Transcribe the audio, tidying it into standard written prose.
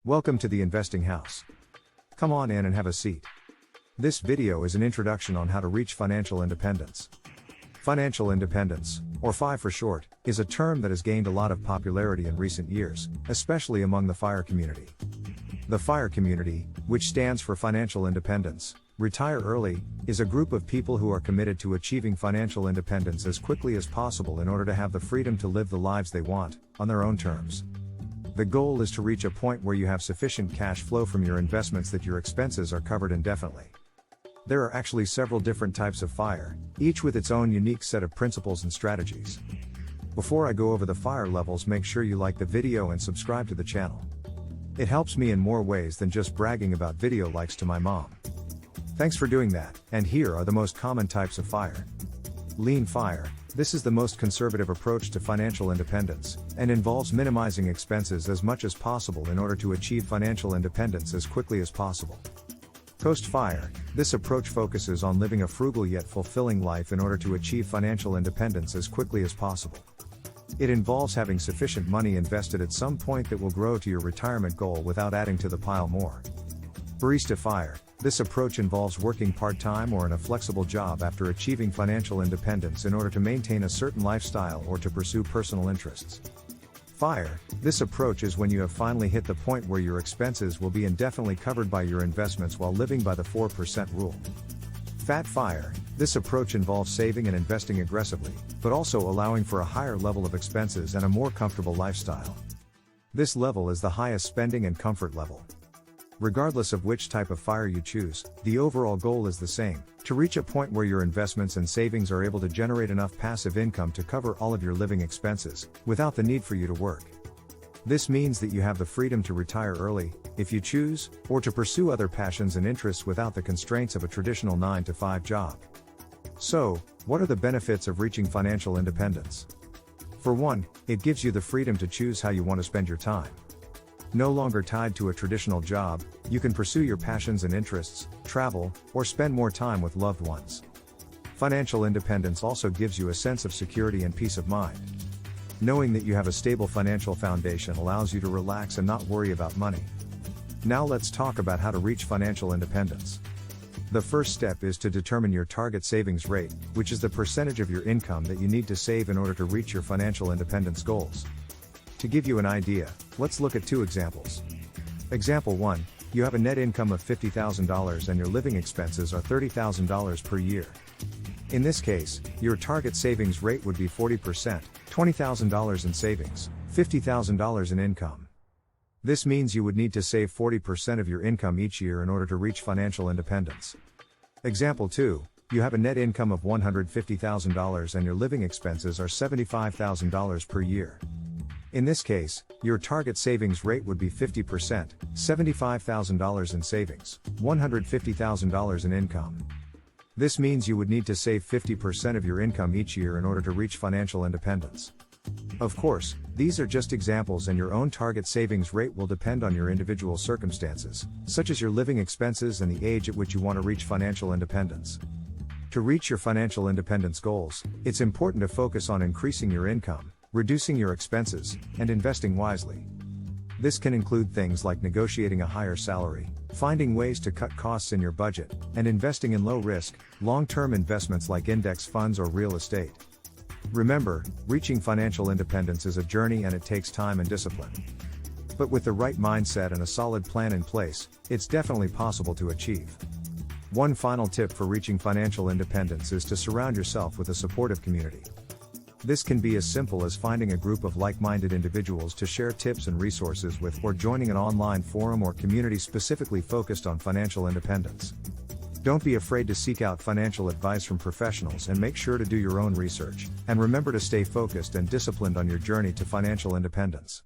Welcome to the Investing House. Come on in and have a seat. This video is an introduction on how to reach financial independence. Financial independence, or FI for short, is a term that has gained a lot of popularity in recent years, especially among the FIRE community. The FIRE community, which stands for Financial Independence, Retire Early, is a group of people who are committed to achieving financial independence as quickly as possible in order to have the freedom to live the lives they want, on their own terms. The goal is to reach a point where you have sufficient cash flow from your investments that your expenses are covered indefinitely. There are actually several different types of FIRE, each with its own unique set of principles and strategies. Before I go over the FIRE levels, make sure you like the video and subscribe to the channel. It helps me in more ways than just bragging about video likes to my mom. Thanks for doing that, and here are the most common types of FIRE. Lean FIRE. This is the most conservative approach to financial independence, and involves minimizing expenses as much as possible in order to achieve financial independence as quickly as possible. Coast FIRE. This approach focuses on living a frugal yet fulfilling life in order to achieve financial independence as quickly as possible. It involves having sufficient money invested at some point that will grow to your retirement goal without adding to the pile more. Barista FIRE. This approach involves working part-time or in a flexible job after achieving financial independence in order to maintain a certain lifestyle or to pursue personal interests. FIRE. This approach is when you have finally hit the point where your expenses will be indefinitely covered by your investments while living by the 4% rule. Fat FIRE. This approach involves saving and investing aggressively, but also allowing for a higher level of expenses and a more comfortable lifestyle. This level is the highest spending and comfort level. Regardless of which type of FIRE you choose, the overall goal is the same: to reach a point where your investments and savings are able to generate enough passive income to cover all of your living expenses, without the need for you to work. This means that you have the freedom to retire early, if you choose, or to pursue other passions and interests without the constraints of a traditional 9-to-5 job. So, what are the benefits of reaching financial independence? For one, it gives you the freedom to choose how you want to spend your time. No longer tied to a traditional job, you can pursue your passions and interests, travel, or spend more time with loved ones. Financial independence also gives you a sense of security and peace of mind. Knowing that you have a stable financial foundation allows you to relax and not worry about money. Now let's talk about how to reach financial independence. The first step is to determine your target savings rate, which is the percentage of your income that you need to save in order to reach your financial independence goals. To give you an idea, let's look at two examples. Example 1, you have a net income of $50,000 and your living expenses are $30,000 per year. In this case, your target savings rate would be 40%, $20,000 in savings, $50,000 in income. This means you would need to save 40% of your income each year in order to reach financial independence. Example 2, you have a net income of $150,000 and your living expenses are $75,000 per year. In this case, your target savings rate would be 50%, $75,000 in savings, $150,000 in income. This means you would need to save 50% of your income each year in order to reach financial independence. Of course, these are just examples and your own target savings rate will depend on your individual circumstances, such as your living expenses and the age at which you want to reach financial independence. To reach your financial independence goals, it's important to focus on increasing your income, reducing your expenses, and investing wisely. This can include things like negotiating a higher salary, finding ways to cut costs in your budget, and investing in low-risk, long-term investments like index funds or real estate. Remember, reaching financial independence is a journey and it takes time and discipline. But with the right mindset and a solid plan in place, it's definitely possible to achieve. One final tip for reaching financial independence is to surround yourself with a supportive community. This can be as simple as finding a group of like-minded individuals to share tips and resources with, or joining an online forum or community specifically focused on financial independence. Don't be afraid to seek out financial advice from professionals and make sure to do your own research, and remember to stay focused and disciplined on your journey to financial independence.